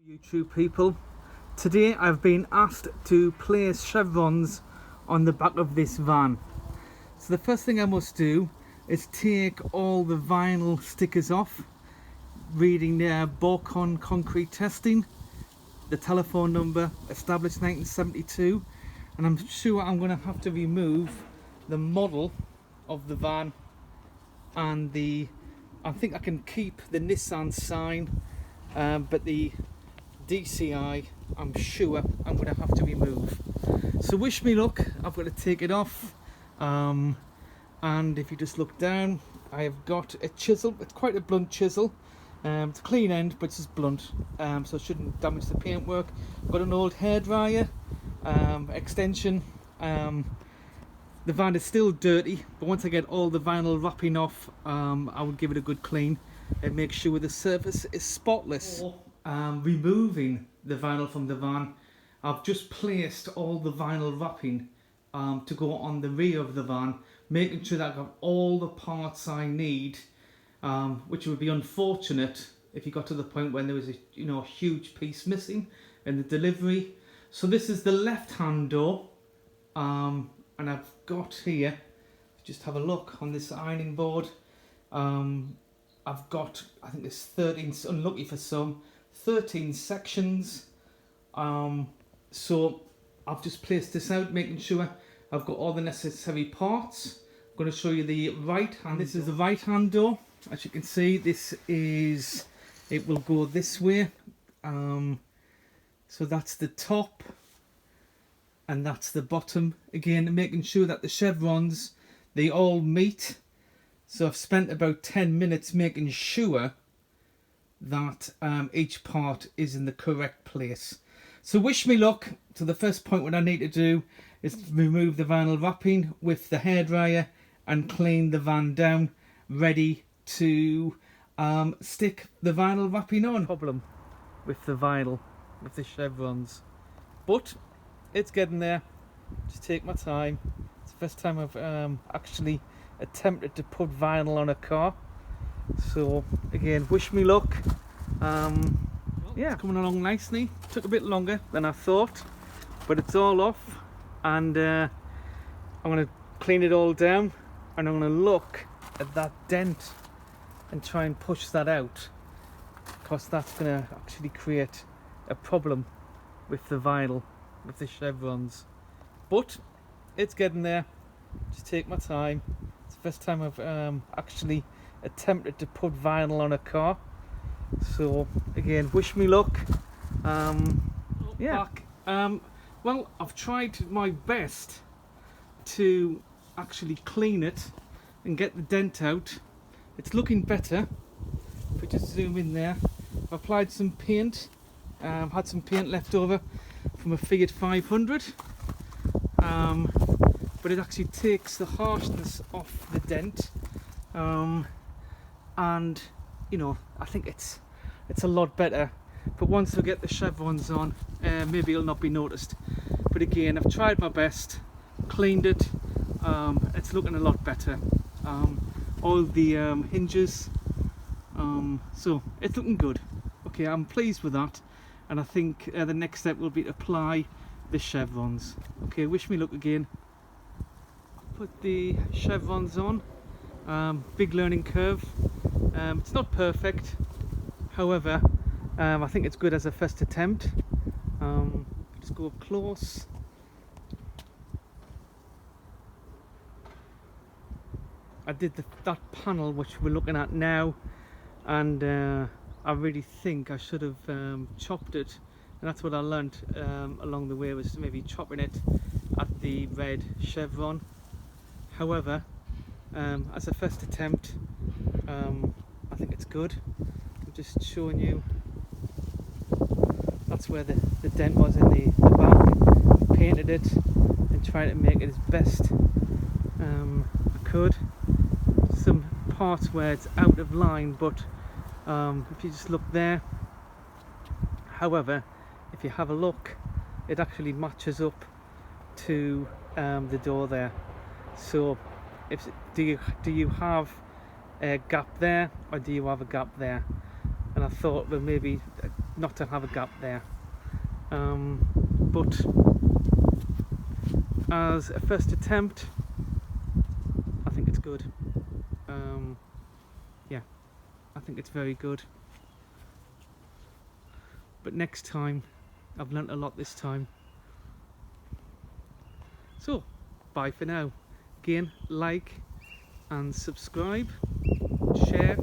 YouTube people, today I've been asked to place chevrons on the back of this van. So the first thing I must do is take all the vinyl stickers off, reading their Borcon concrete testing, the telephone number established 1972, and I'm sure I'm going to have to remove the model of the van and I think I can keep the Nissan sign, but the DCI I'm sure I'm going to have to remove. So wish me luck. I've got to take it off, and if you just look down, I have got a chisel. It's quite a blunt chisel. It's a clean end but it's just blunt, so it shouldn't damage the paintwork. I've got an old hairdryer extension. The van is still dirty, but once I get all the vinyl wrapping off, I will give it a good clean and make sure the surface is spotless. Removing the vinyl from the van, I've just placed all the vinyl wrapping to go on the rear of the van, making sure that I've got all the parts I need, which would be unfortunate if you got to the point when there was a huge piece missing in the delivery. So this is the left hand door, and I've got here, just have a look on this ironing board, I've got, I think there's 13, unlucky for some, 13 sections. So I've just placed this out, making sure I've got all the necessary parts. I'm going to show you the right hand. This is the right hand door. As you can see, it will go this way. So that's the top and that's the bottom. Again, making sure that the chevrons, they all meet. So I've spent about 10 minutes making sure that each part is in the correct place. So wish me luck. So the first point what I need to do is remove the vinyl wrapping with the hairdryer and clean the van down, ready to stick the vinyl wrapping on. Problem with the vinyl, with the chevrons, but it's getting there. Just take my time. It's the first time I've actually attempted to put vinyl on a car. So again, wish me luck. Yeah, it's coming along nicely. Took a bit longer than I thought, but it's all off, and I'm going to clean it all down, and I'm going to look at that dent and try and push that out, because that's going to actually create a problem with the vinyl, with the chevrons. But it's getting there. Just take my time. It's the first time I've actually attempted to put vinyl on a car. So again, wish me luck. Yeah. Well, I've tried my best to actually clean it and get the dent out. It's looking better. If we just zoom in there, I've applied some paint. I've had some paint left over from a Fiat 500, but it actually takes the harshness off the dent, and I think it's a lot better. But once we get the chevrons on, maybe it'll not be noticed. But again, I've tried my best, cleaned it. It's looking a lot better. All the hinges, so it's looking good. Okay, I'm pleased with that, and I think the next step will be to apply the chevrons. Okay, wish me luck again. Put the chevrons on. Big learning curve. It's not perfect, however, I think it's good as a first attempt. Just go up close. I did that panel which we're looking at now, and I really think I should have chopped it, and that's what I learnt along the way, was maybe chopping it at the red chevron. However, as a first attempt, I think it's good. I'm just showing you, that's where the dent was in the back. Painted it and tried to make it as best I could. Some parts where it's out of line, but if you just look there, however, if you have a look, it actually matches up to the door there. So do you have a gap there, or do you have a gap there? And I thought, well, maybe not to have a gap there. But as a first attempt, I think it's good. Yeah, I think it's very good. But next time, I've learnt a lot this time. So, bye for now. Again, like and subscribe, share.